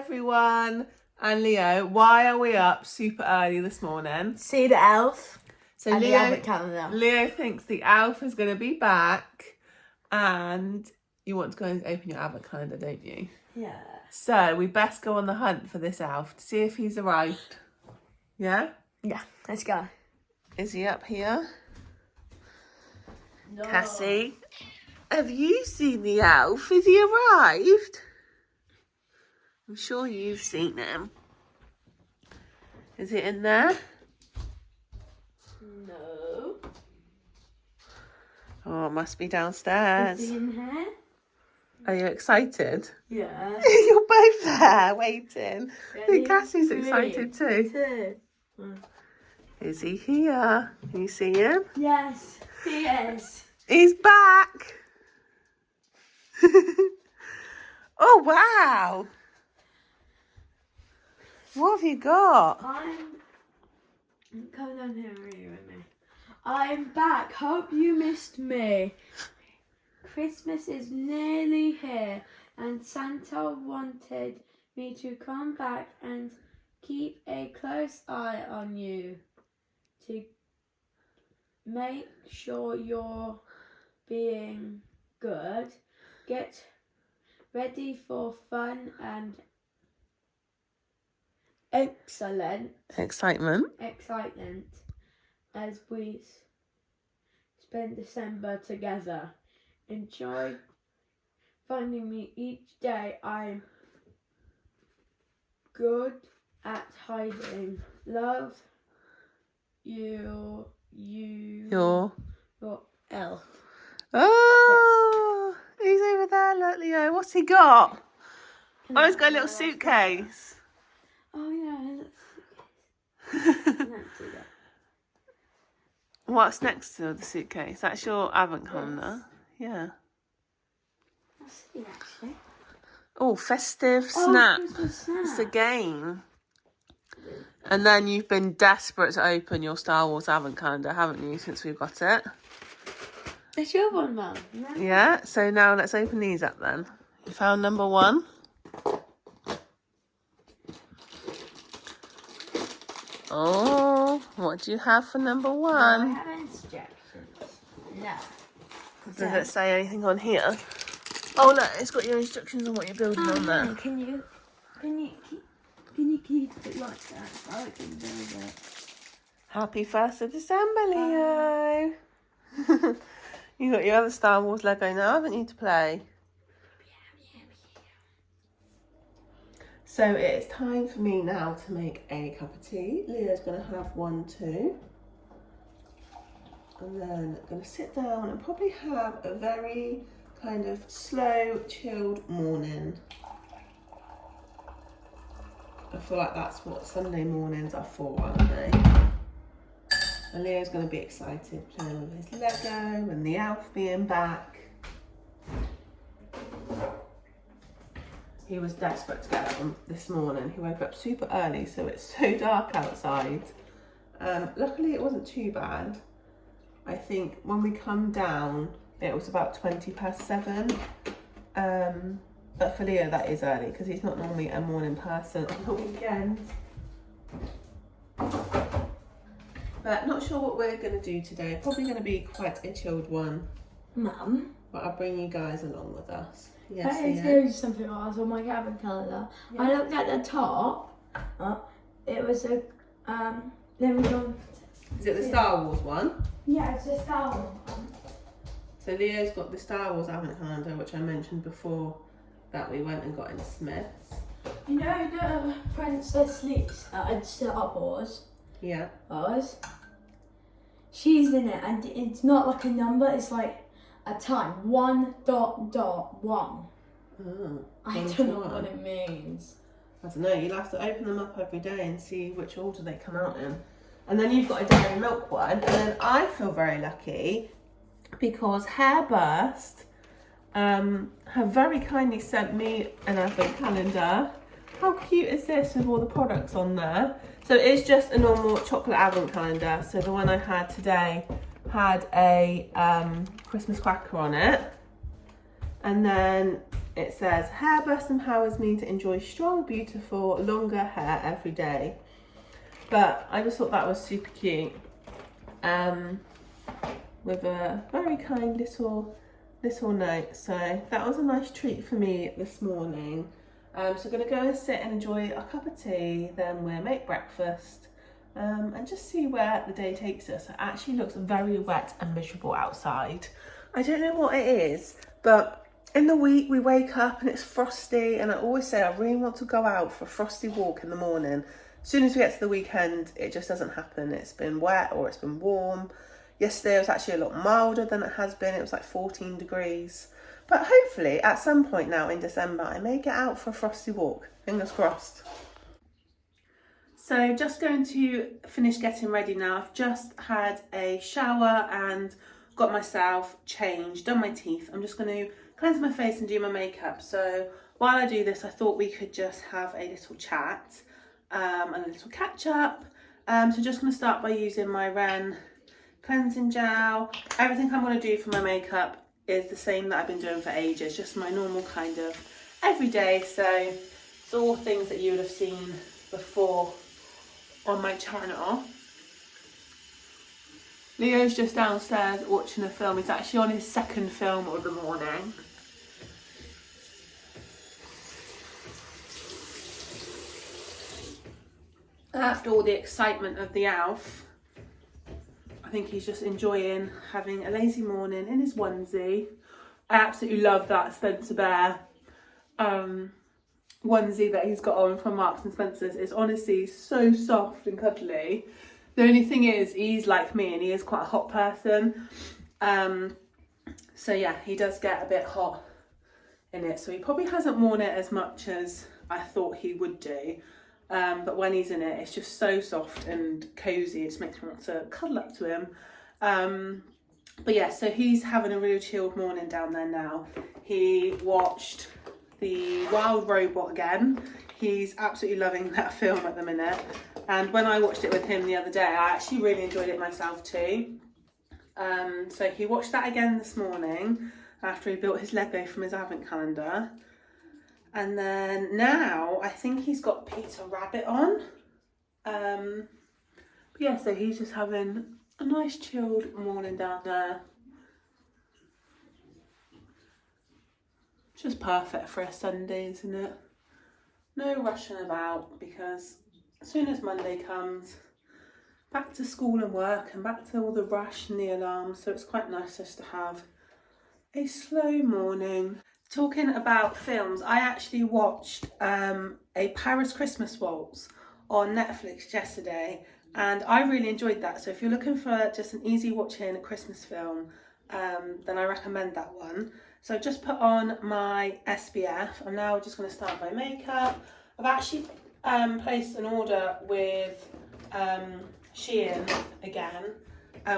everyone. And Leo, why are we up super early this morning? See the elf. So and Leo, the advent calendar. Leo thinks the elf is going to be back, and you want to go and open your advent calendar, don't you? Yeah. So we best go on the hunt for this elf to see if he's arrived. Yeah? Yeah, let's go. Is he up here? No. Cassie, have you seen the elf? Has he arrived? I'm sure you've seen him. Is it in there? No. Oh, it must be downstairs. Is he in here? Are you excited? Yeah. You're both there waiting. Ready? Cassie's 3, excited too. 2. Is he here? Can you see him? Yes, he is. He's back. Oh, wow. What have you got? Come down here and read with me. I'm back. Hope you missed me. Christmas is nearly here, and Santa wanted me to come back and keep a close eye on you to make sure you're being good. Get ready for fun and excitement as we spend December together. Enjoy finding me each day. I'm good at hiding. Love your elf. Oh, he's over there. Look, Leo. What's he got? Oh, he's got a little suitcase. Oh yeah, let's do that. What's next to the suitcase? That's your advent calendar. Yeah. I'll see actually. Oh, Festive Snap. Christmas Snap. It's a game. And then you've been desperate to open your Star Wars advent calendar, haven't you, since we've got it? It's your one, Mum. Yeah, so now let's open these up then. You found number 1. Oh, what do you have for number 1? I have instructions. No. Does it say anything on here? Oh look, it's got your instructions on what you're building on there. No. Can you keep it like that? I can build it. Happy 1st of December, Leo. You got your other Star Wars Lego now, haven't you, to play? So it's time for me now to make a cup of tea. Leo's going to have one too. And then I'm going to sit down and probably have a very kind of slow, chilled morning. I feel like that's what Sunday mornings are for, aren't they? And Leo's going to be excited playing with his Lego and the elf being back. He was desperate to get up this morning. He woke up super early, so it's so dark outside. Luckily it wasn't too bad. I think when we come down, it was about 7:20. But for Leo, that is early because he's not normally a morning person on the weekend. But not sure what we're going to do today. Probably going to be quite a chilled one. Mum. But I'll bring you guys along with us. Yes, Let me tell you something else on my advent calendar. Yeah. I looked at the top. It was a let me go. Is it the Star Wars one? Yeah, it's a Star Wars one. So Leo's got the Star Wars advent calendar, which I mentioned before that we went and got in Smith's. You know the Princess Leaks at Star Wars? Yeah. She's in it, and it's not like a number, it's like a time. 1.1. Oh, I don't know what it means. I don't know, you'll have to open them up every day and see which order they come out in. And then you've got a dairy milk one, and then I feel very lucky because Hairburst have very kindly sent me an advent calendar. How cute is this with all the products on there? So it's just a normal chocolate advent calendar. So the one I had today had a Christmas cracker on it. And then it says, hair burst empowers me to enjoy strong, beautiful, longer hair every day. But I just thought that was super cute. With a very kind little note. So that was a nice treat for me this morning. So we're going to go and sit and enjoy a cup of tea, then we'll make breakfast and just see where the day takes us. It actually looks very wet and miserable outside. I don't know what it is, but in the week we wake up and it's frosty, and I always say I really want to go out for a frosty walk in the morning. As soon as we get to the weekend, it just doesn't happen. It's been wet or it's been warm. Yesterday was actually a lot milder than it has been. It was like 14 degrees. But hopefully at some point now in December, I may get out for a frosty walk. Fingers crossed. So just going to finish getting ready now. I've just had a shower and got myself changed, done my teeth. I'm just going to cleanse my face and do my makeup. So while I do this, I thought we could just have a little chat and a little catch up. So just going to start by using my Ren cleansing gel. Everything I'm going to do for my makeup is the same that I've been doing for ages, just my normal kind of everyday. So it's all things that you would have seen before on my channel. Leo's just downstairs watching a film. He's actually on his second film of the morning. After all the excitement of the Alf, I think he's just enjoying having a lazy morning in his onesie. I absolutely love that Spencer Bear onesie that he's got on from Marks and Spencer's. It's honestly so soft and cuddly. The only thing is, he's like me and he is quite a hot person. So yeah, he does get a bit hot in it. So he probably hasn't worn it as much as I thought he would do. But when he's in it, it's just so soft and cozy. It just makes me want to cuddle up to him. But yeah, so he's having a really chilled morning down there now. He watched The Wild Robot again. He's absolutely loving that film at the minute. And when I watched it with him the other day, I actually really enjoyed it myself too. So he watched that again this morning after he built his Lego from his advent calendar. And then now I think he's got Peter Rabbit on. But yeah, so he's just having a nice chilled morning down there. Just perfect for a Sunday, isn't it? No rushing about, because as soon as Monday comes, back to school and work and back to all the rush and the alarms. So it's quite nice just to have a slow morning. Talking about films, I actually watched a Paris Christmas Waltz on Netflix yesterday, and I really enjoyed that. So if you're looking for just an easy watching Christmas film, then I recommend that one. So I've just put on my SPF. I'm now just going to start my makeup. I've actually placed an order with Shein again,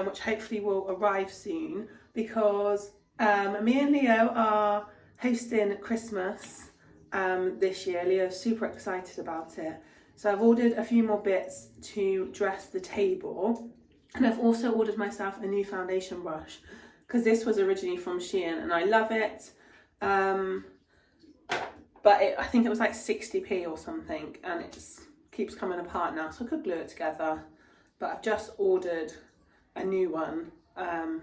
which hopefully will arrive soon, because me and Leo are hosting Christmas this year. Leo's super excited about it. So I've ordered a few more bits to dress the table, and I've also ordered myself a new foundation brush, because this was originally from Shein and I love it. But I think it was like 60p or something, and it keeps coming apart now, so I could glue it together. But I've just ordered a new one,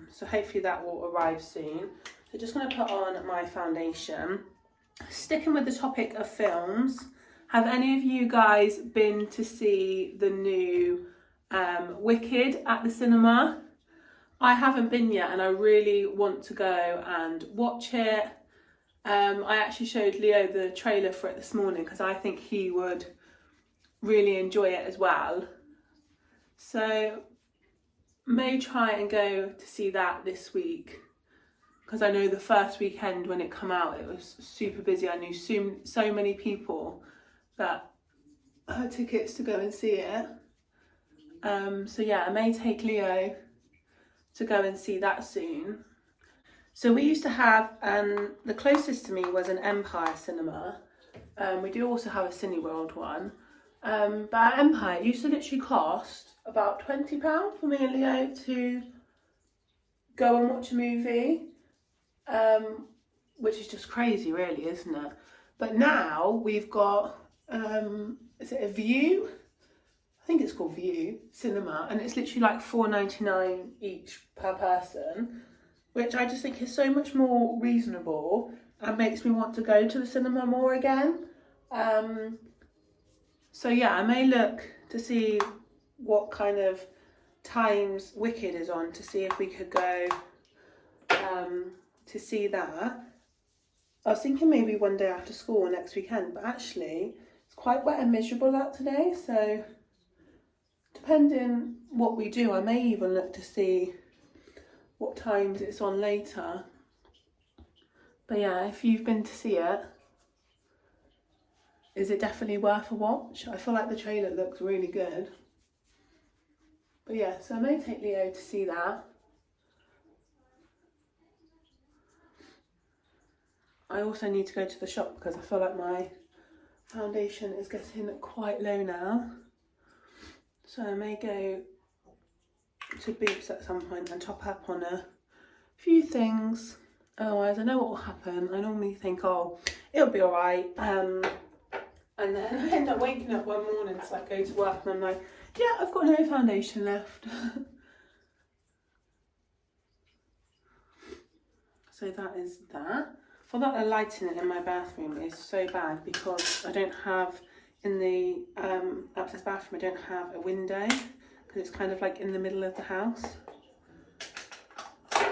so hopefully that will arrive soon. So just going to put on my foundation. Sticking with the topic of films, have any of you guys been to see the new Wicked at the cinema? I haven't been yet, and I really want to go and watch it. I actually showed Leo the trailer for it this morning because I think he would really enjoy it as well. So may try and go to see that this week, because I know the first weekend when it came out, it was super busy. I knew so many people that had tickets to go and see it. So yeah, I may take Leo to go and see that soon. So we used to have, the closest to me was an Empire cinema. We do also have a Cineworld one. But at Empire, it used to literally cost about £20 for me and Leo to go and watch a movie. which is just crazy really, isn't it? But now we've got, is it a View? I think it's called View Cinema, and it's literally like $4.99 each per person, which I just think is so much more reasonable and makes me want to go to the cinema more again. So yeah, I may look to see what kind of times Wicked is on to see if we could go to see that. I was thinking maybe one day after school or next weekend, but actually it's quite wet and miserable out today, so depending what we do, I may even look to see what times it's on later. But yeah, if you've been to see it, is it definitely worth a watch? I feel like the trailer looks really good. But yeah, so I may take Leo to see that. I also need to go to the shop because I feel like my foundation is getting quite low now. So I may go to Boots at some point and top up on a few things. Otherwise, I know what will happen. I normally think, oh, it'll be all right. And then I end up waking up one morning to like go to work and I'm like, yeah, I've got no foundation left. So that is that. For that, the lighting in my bathroom is so bad because I don't have, in the upstairs bathroom, I don't have a window because it's kind of like in the middle of the house.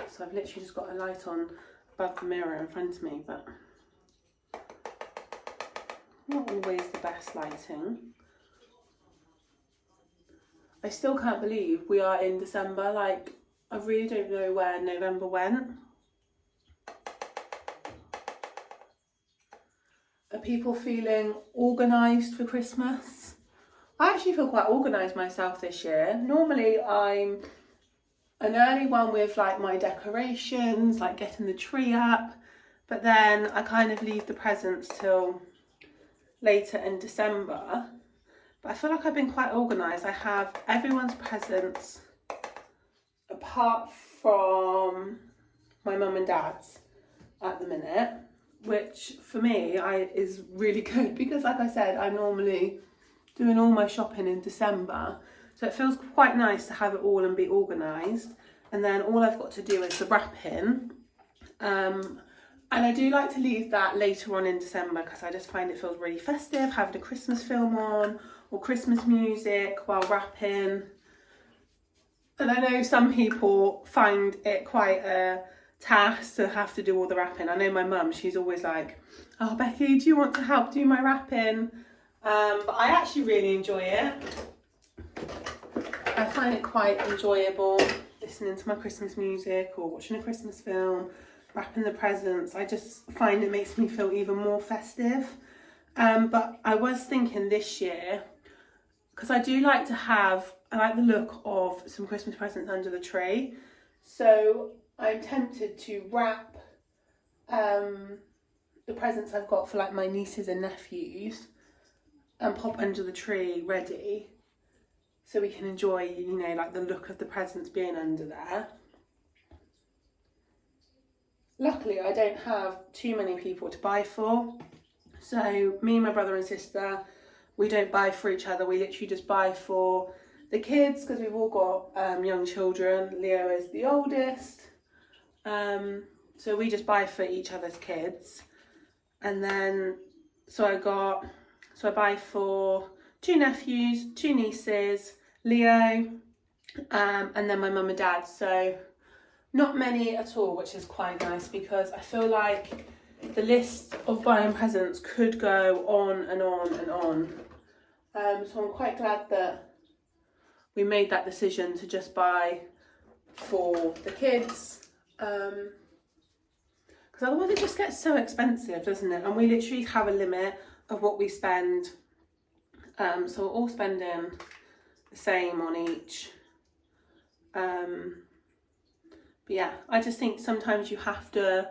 So I've literally just got a light on above the mirror in front of me, but not always the best lighting. I still can't believe we are in December. Like, I really don't know where November went. Are people feeling organised for Christmas? I actually feel quite organised myself this year. Normally I'm an early one with like my decorations, like getting the tree up, but then I kind of leave the presents till later in December. But I feel like I've been quite organised. I have everyone's presents apart from my mum and dad's at the minute, which for me is really good because, like I said, I'm normally doing all my shopping in December, so it feels quite nice to have it all and be organised. And then all I've got to do is the wrapping, and I do like to leave that later on in December because I just find it feels really festive, having a Christmas film on or Christmas music while wrapping. And I know some people find it quite a task to have to do all the wrapping. I know my mum, she's always like, oh Becky, do you want to help do my wrapping? But I actually really enjoy it. I find it quite enjoyable listening to my Christmas music or watching a Christmas film, wrapping the presents. I just find it makes me feel even more festive. But I was thinking this year, because I do like to have, I like the look of some Christmas presents under the tree. So I'm tempted to wrap the presents I've got for like my nieces and nephews and pop under the tree ready so we can enjoy, you know, like the look of the presents being under there. Luckily, I don't have too many people to buy for. So me and my brother and sister, we don't buy for each other. We literally just buy for the kids because we've all got young children. Leo is the oldest. So we just buy for each other's kids. And then, so I buy for 2 nephews, 2 nieces, Leo, and then my mum and dad. So not many at all, which is quite nice because I feel like the list of buying presents could go on and on and on. So I'm quite glad that we made that decision to just buy for the kids. Because otherwise it just gets so expensive, doesn't it? And we literally have a limit of what we spend. So we're all spending the same on each. But yeah, I just think sometimes you have to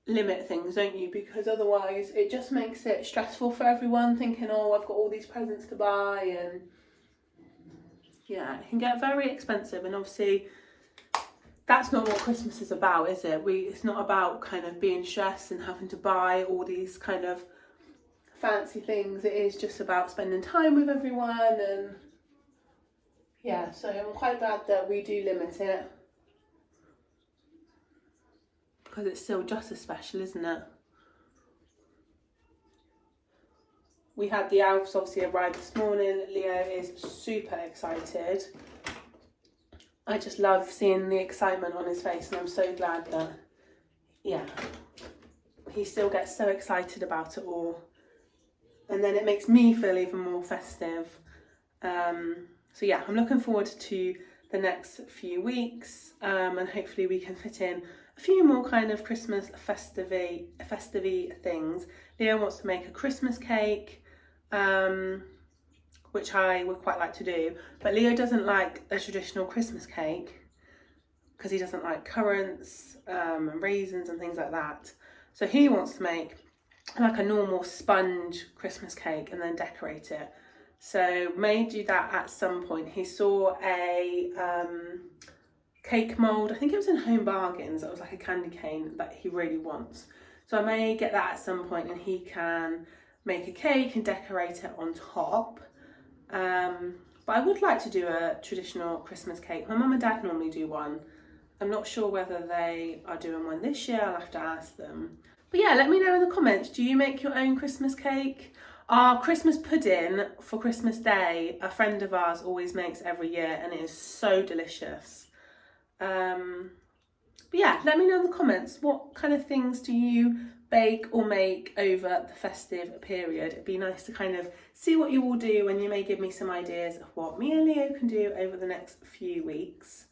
limit things, don't you? Because otherwise it just makes it stressful for everyone, thinking, oh, I've got all these presents to buy, and yeah, it can get very expensive. And obviously that's not what Christmas is about, is it? It's not about kind of being stressed and having to buy all these kind of fancy things. It is just about spending time with everyone, and yeah, so I'm quite glad that we do limit it, because it's still just as special, isn't it? We had the elves obviously arrive this morning. Leo is super excited. I just love seeing the excitement on his face, and I'm so glad that, yeah, he still gets so excited about it all. And then it makes me feel even more festive. So yeah, I'm looking forward to the next few weeks, and hopefully we can fit in a few more kind of Christmas festive-y things. Leo wants to make a Christmas cake, which I would quite like to do, but Leo doesn't like a traditional Christmas cake because he doesn't like currants and raisins and things like that. So he wants to make like a normal sponge Christmas cake and then decorate it. So may do that at some point. He saw a cake mould, I think it was in Home Bargains, that was like a candy cane that he really wants. So I may get that at some point, and he can make a cake and decorate it on top. But I would like to do a traditional Christmas cake. My mum and dad normally do one. I'm not sure whether they are doing one this year. I'll have to ask them. But yeah, let me know in the comments. Do you make your own Christmas cake? Our Christmas pudding for Christmas Day, a friend of ours always makes every year, and it is so delicious. But yeah, let me know in the comments, what kind of things do you bake or make over the festive period? It'd be nice to kind of see what you all do, and you may give me some ideas of what me and Leo can do over the next few weeks.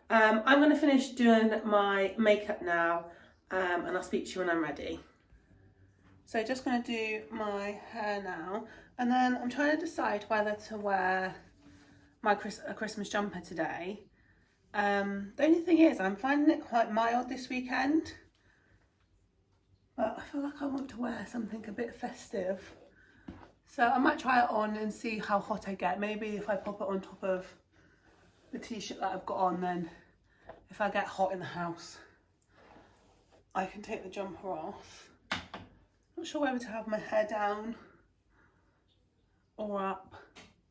I'm going to finish doing my makeup now, and I'll speak to you when I'm ready. So just going to do my hair now, and then I'm trying to decide whether to wear a Christmas jumper today. The only thing is, I'm finding it quite mild this weekend, but I feel like I want to wear something a bit festive. So I might try it on and see how hot I get. Maybe if I pop it on top of the t-shirt that I've got on, then if I get hot in the house, I can take the jumper off. Not sure whether to have my hair down or up,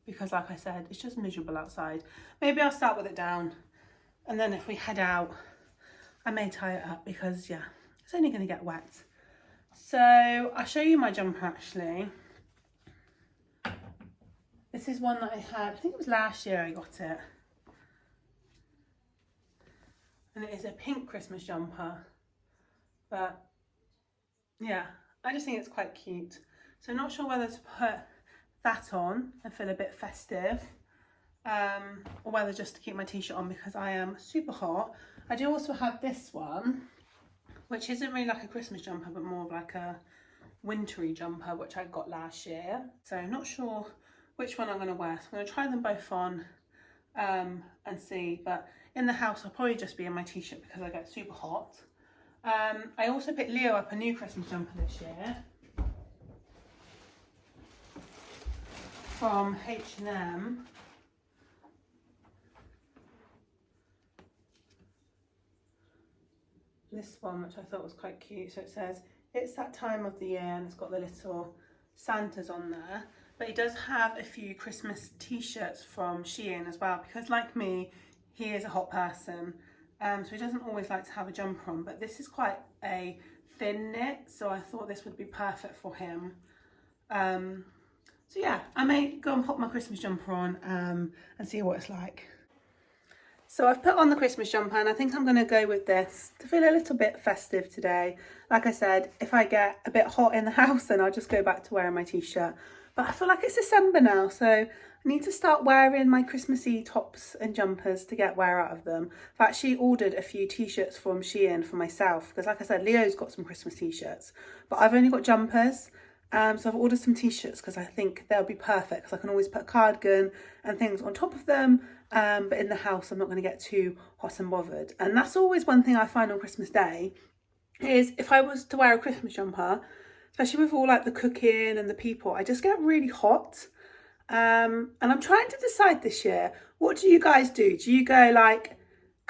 because like I said, it's just miserable outside. Maybe I'll start with it down, and then if we head out, I may tie it up, because yeah, it's only going to get wet. So I'll show you my jumper actually. This is one that I had, I think it was last year I got it. And it is a pink Christmas jumper. But yeah, I just think it's quite cute. So I'm not sure whether to put that on and feel a bit festive, or whether just to keep my t-shirt on because I am super hot. I do also have this one, which isn't really like a Christmas jumper, but more of like a wintry jumper, which I got last year. So I'm not sure which one I'm going to wear. So I'm going to try them both on and see. But in the house, I'll probably just be in my t-shirt because I get super hot. I also picked Leo up a new Christmas jumper this year from H&M. This one, which I thought was quite cute. So it says, it's that time of the year, and it's got the little Santas on there. But he does have a few Christmas t-shirts from Shein as well, because like me, he is a hot person. So he doesn't always like to have a jumper on, but this is quite a thin knit, so I thought this would be perfect for him. So yeah, I may go and pop my Christmas jumper on and see what it's like. So I've put on the Christmas jumper, and I think I'm going to go with this to feel a little bit festive today. Like I said, if I get a bit hot in the house, then I'll just go back to wearing my t-shirt. But I feel like it's December now, so I need to start wearing my Christmassy tops and jumpers to get wear out of them. I've actually ordered a few t-shirts from Shein for myself, because like I said, Leo's got some Christmas t-shirts, but I've only got jumpers. So I've ordered some t-shirts because I think they'll be perfect, because I can always put a cardigan and things on top of them, but in the house I'm not going to get too hot and bothered. And that's always one thing I find on Christmas Day, is if I was to wear a Christmas jumper, especially with all like the cooking and the people, I just get really hot. And I'm trying to decide this year, what do you guys do? Do you go like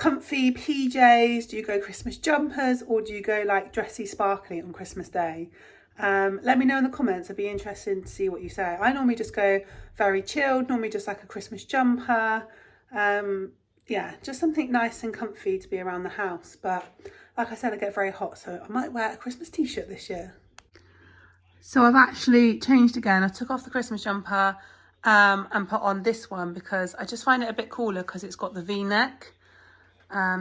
comfy PJs? Do you go Christmas jumpers, or do you go like dressy sparkly on Christmas Day? Let me know in the comments. I'd be interested to see what you say. I normally just go very chilled, normally just like a Christmas jumper. Yeah, just something nice and comfy to be around the house. But like I said, I get very hot, so I might wear a Christmas t-shirt this year. So I've actually changed again. I took off the Christmas jumper and put on this one because I just find it a bit cooler because it's got the V-neck.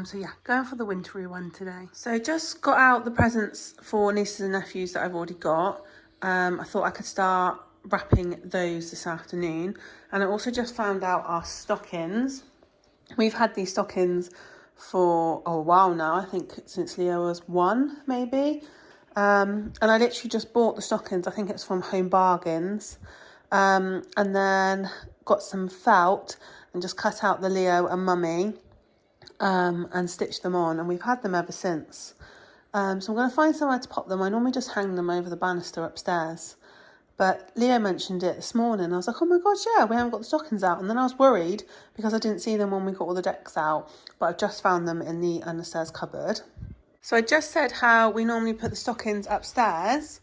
So yeah, going for the wintry one today. So just got out the presents for nieces and nephews that I've already got. I thought I could start wrapping those this afternoon. And I also just found out our stockings. We've had these stockings for a while now, I think since Leo was 1 maybe. And I literally just bought the stockings, I think it's from Home Bargains. And then got some felt and just cut out the Leo and Mummy. And stitch them on, and we've had them ever since. So I'm going to find somewhere to pop them. I normally just hang them over the banister upstairs, but Leo mentioned it this morning. I was like, oh my god, yeah, we haven't got the stockings out. And then I was worried because I didn't see them when we got all the decks out, but I've just found them in the understairs cupboard. So I just said how we normally put the stockings upstairs,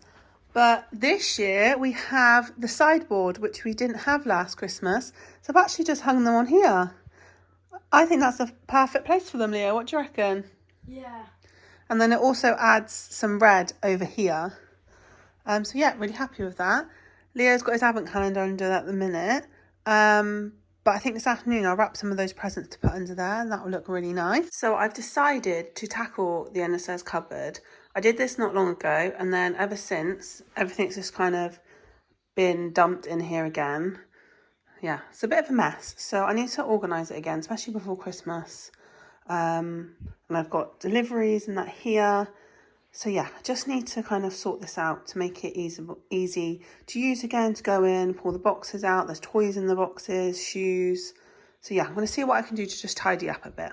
but this year we have the sideboard, which we didn't have last Christmas, so I've actually just hung them on here. I think that's the perfect place for them, Leo. What do you reckon? Yeah. And then it also adds some red over here. So yeah, really happy with that. Leo's got his advent calendar under at the minute. But I think this afternoon I'll wrap some of those presents to put under there, and that will look really nice. So I've decided to tackle the understairs cupboard. I did this not long ago, and then ever since, everything's just kind of been dumped in here again. Yeah, it's a bit of a mess, so I need to organise it again, especially before Christmas. And I've got deliveries and that here. So yeah, I just need to kind of sort this out to make it easy to use again, to go in, pull the boxes out. There's toys in the boxes, shoes. So yeah, I'm going to see what I can do to just tidy up a bit.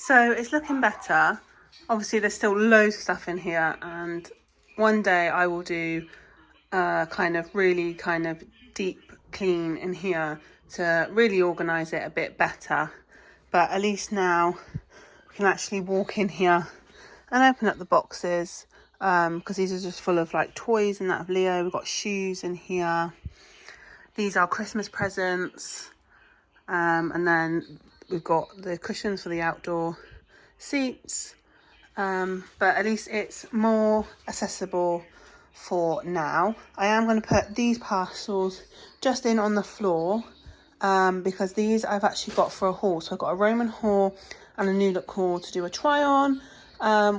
So it's looking better. Obviously there's still loads of stuff in here, and one day I will do kind of deep clean in here to really organise it a bit better. But at least now we can actually walk in here and open up the boxes, because these are just full of like toys and that of Leo. We've got shoes in here. These are Christmas presents, and then we've got the cushions for the outdoor seats, but at least it's more accessible for now. I am going to put these parcels just in on the floor, because these I've actually got for a haul. So I've got a Roman haul and a New Look haul to do a try on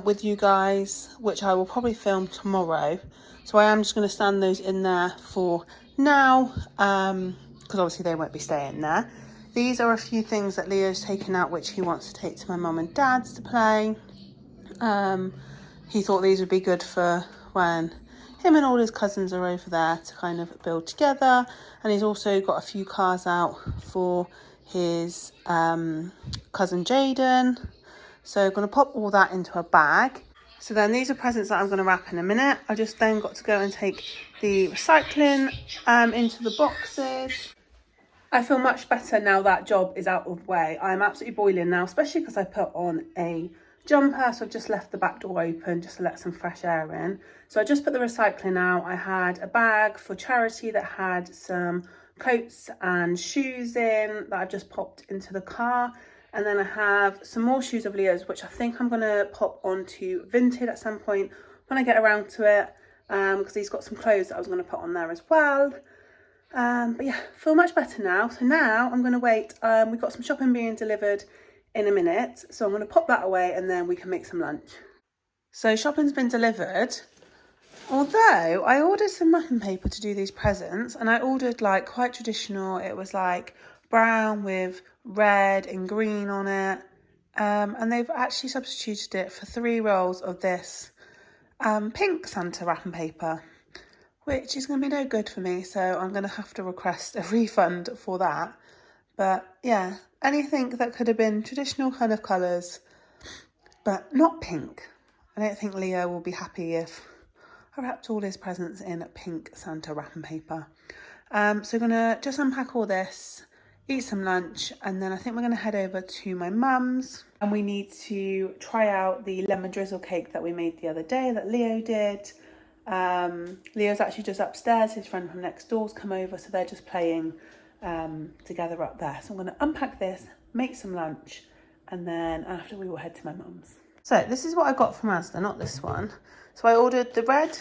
with you guys, which I will probably film tomorrow. So I am just going to stand those in there for now, because obviously they won't be staying there. These are a few things that Leo's taken out which he wants to take to my mum and dad's to play. He thought these would be good for when him and all his cousins are over there to kind of build together. And he's also got a few cars out for his cousin Jaden. So I'm going to pop all that into a bag. So then these are presents that I'm going to wrap in a minute. I just then got to go and take the recycling into the boxes. I feel much better now that job is out of the way. I'm absolutely boiling now, especially because I put on a jumper, so I've just left the back door open just to let some fresh air in. So I just put the recycling out. I had a bag for charity that had some coats and shoes in that I've just popped into the car. And then I have some more shoes of Leo's, which I think I'm going to pop onto Vinted at some point when I get around to it, because he's got some clothes that I was going to put on there as well. But yeah, feel much better now. So now I'm going to wait. We've got some shopping being delivered in a minute, so I'm going to pop that away and then we can make some lunch. So shopping's been delivered. Although I ordered some wrapping paper to do these presents, and I ordered like quite traditional. It was like brown with red and green on it, and they've actually substituted it for 3 rolls of this pink Santa wrapping paper, which is going to be no good for me, so I'm going to have to request a refund for that. But yeah, anything that could have been traditional kind of colours, but not pink. I don't think Leo will be happy if I wrapped all his presents in pink Santa wrapping paper. So we're going to just unpack all this, eat some lunch, and then I think we're going to head over to my mum's. And we need to try out the lemon drizzle cake that we made the other day that Leo did. Leo's actually just upstairs. His friend from next door's come over, so they're just playing together up there. So I'm going to unpack this, make some lunch, and then after we will head to my mum's. So this is what I got from Asda, not this one. So I ordered the red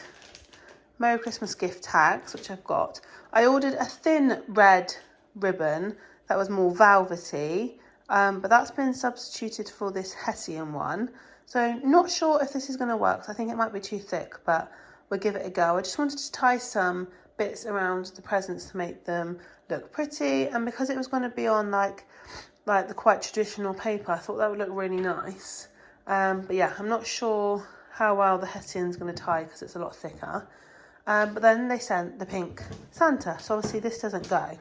Merry Christmas gift tags, which I've got. I ordered a thin red ribbon that was more velvety, but that's been substituted for this Hessian one. So not sure if this is going to work. So I think it might be too thick, but we'll give it a go. I just wanted to tie some bits around the presents to make them look pretty, and because it was going to be on like the quite traditional paper, I thought that would look really nice. But yeah, I'm not sure how well the Hessian's going to tie because it's a lot thicker. But then they sent the pink Santa, so obviously this doesn't go.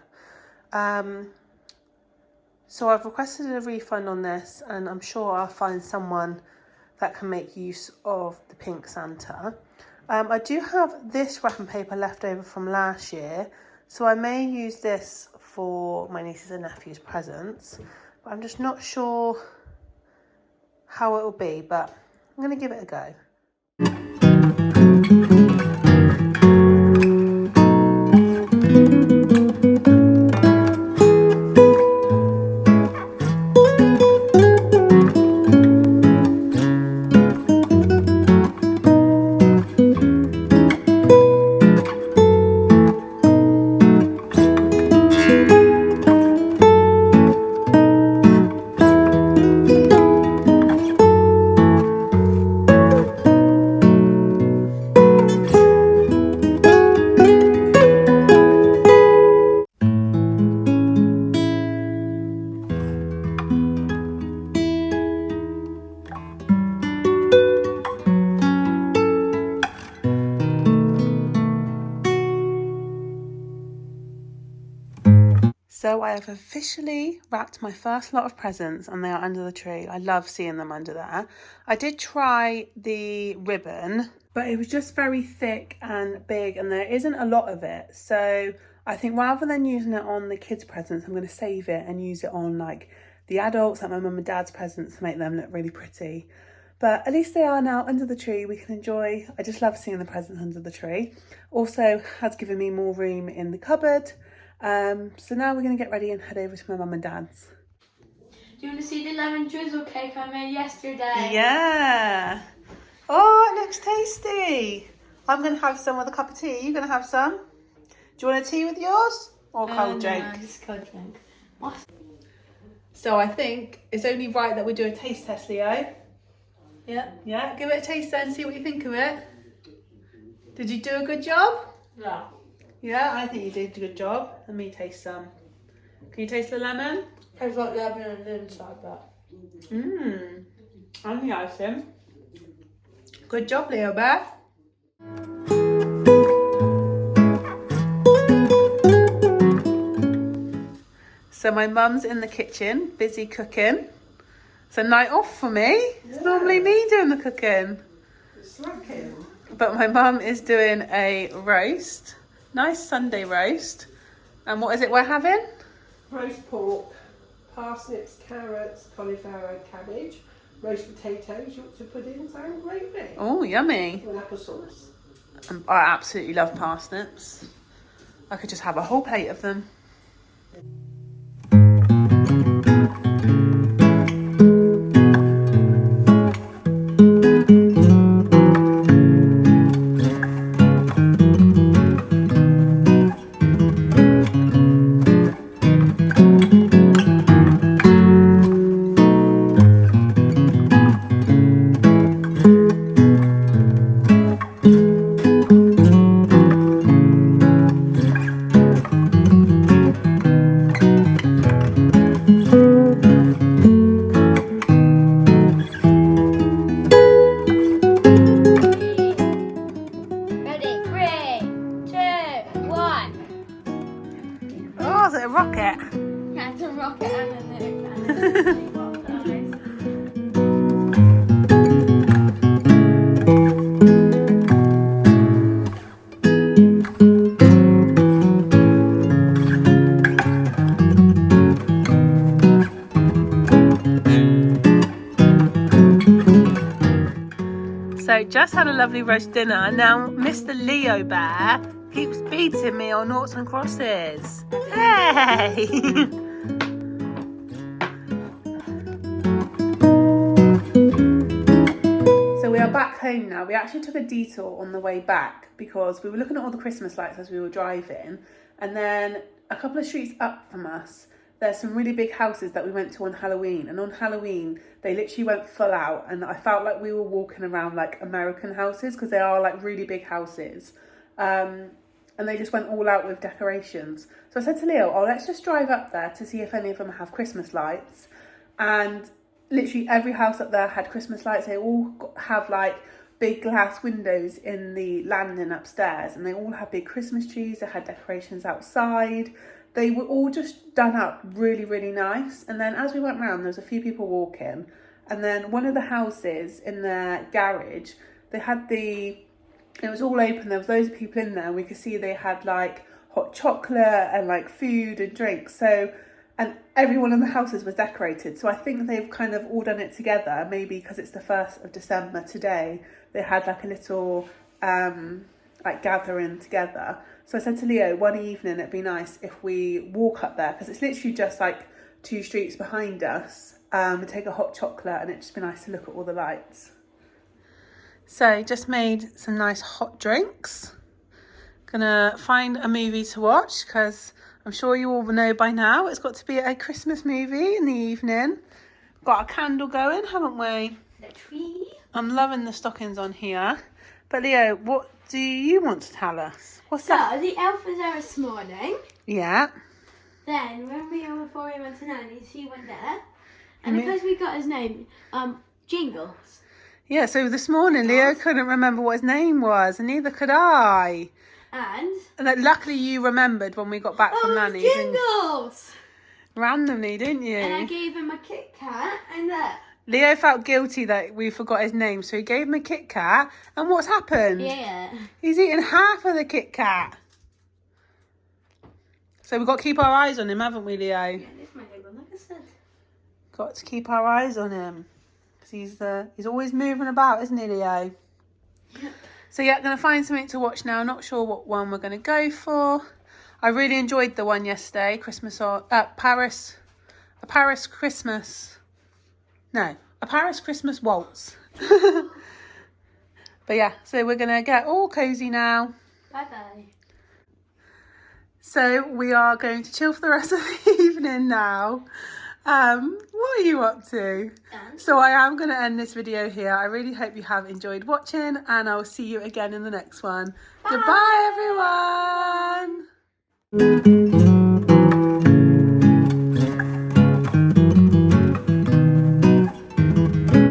So I've requested a refund on this, and I'm sure I'll find someone that can make use of the pink Santa. I do have this wrapping paper left over from last year, so I may use this for my nieces and nephews' presents, but I'm just not sure how it will be, but I'm going to give it a go. So I have officially wrapped my first lot of presents, and they are under the tree. I love seeing them under there. I did try the ribbon, but it was just very thick and big, and there isn't a lot of it. So I think rather than using it on the kids' presents, I'm going to save it and use it on like the adults, like my mum and dad's presents, to make them look really pretty. But at least they are now under the tree. We can enjoy. I just love seeing the presents under the tree. Also has given me more room in the cupboard. So now we're going to get ready and head over to my mum and dad's. Do you want to see the lemon drizzle cake I made yesterday? Yeah. Oh, it looks tasty. I'm going to have some with a cup of tea. Are you going to have some? Do you want a tea with yours? Or cold drink? No, just cold drink. What? So I think it's only right that we do a taste test, Leo. Yeah. Yeah, give it a taste then, see what you think of it. Did you do a good job? Yeah. Yeah, I think you did a good job. Let me taste some. Can you taste the lemon? Tastes like lemon on the inside, but. Mmm. And the icing. Good job, Leo Bear. So my mum's in the kitchen, busy cooking. It's a night off for me. Yeah. It's normally me doing the cooking. Slacking. But my mum is doing a roast. Nice Sunday roast. And what is it we're having? Roast pork, parsnips, carrots, cauliflower and cabbage roast potatoes you want to put in sound gravy. Oh, yummy. With applesauce. I absolutely love parsnips. I could just have a whole plate of them. Ready? 3, 2, 1. Oh, is it a rocket? Yeah, it's a rocket and a nuke. So just had a lovely roast dinner. Now Mr. Leo Bear keeps beating me on noughts and crosses. Hey! So we are back home now. We actually took a detour on the way back because we were looking at all the Christmas lights as we were driving, and then a couple of streets up from us there's some really big houses that we went to on Halloween, and on Halloween they literally went full out, and I felt like we were walking around like American houses because they are like really big houses, and they just went all out with decorations. So I said to Leo, oh, let's just drive up there to see if any of them have Christmas lights. And literally every house up there had Christmas lights. They all have like big glass windows in the landing upstairs, and they all had big Christmas trees. They had decorations outside. They were all just done up really, really nice. And then as we went round, there was a few people walking, and then one of the houses in their garage, they had it was all open. There was loads of people in there. We could see they had like hot chocolate and like food and drinks. So, and everyone in the houses was decorated. So I think they've kind of all done it together. Maybe because it's the 1st of December today, they had like a little like gathering together. So I said to Leo, one evening it'd be nice if we walk up there, because it's literally just like 2 streets behind us, and take a hot chocolate, and it'd just be nice to look at all the lights. So just made some nice hot drinks. Gonna find a movie to watch, because I'm sure you all know by now it's got to be a Christmas movie in the evening. Got a candle going, haven't we? The tree. I'm loving the stockings on here. But Leo, what do you want to tell us? What's that? So the elf was there this morning. Yeah. Then when before we went to Nanny's, he went there. And because we got his name, Jingles. Yeah, so this morning Leo couldn't remember what his name was, and neither could I. And luckily you remembered when we got back from Nanny's. Jingles! Randomly, didn't you? And I gave him a Kit Kat, and look. Leo felt guilty that we forgot his name, so he gave him a Kit Kat. And what's happened? Yeah. He's eaten half of the Kit Kat. So we've got to keep our eyes on him, haven't we, Leo? Yeah, this is my big one, like I said. Got to keep our eyes on him. Because he's always moving about, isn't he, Leo? Yep. So yeah, going to find something to watch now. Not sure what one we're going to go for. I really enjoyed the one yesterday, Paris Christmas waltz. But yeah, so we're going to get all cozy now. Bye-bye. So we are going to chill for the rest of the evening now. What are you up to? So I am going to end this video here. I really hope you have enjoyed watching, and I'll see you again in the next one. Bye. Goodbye, everyone.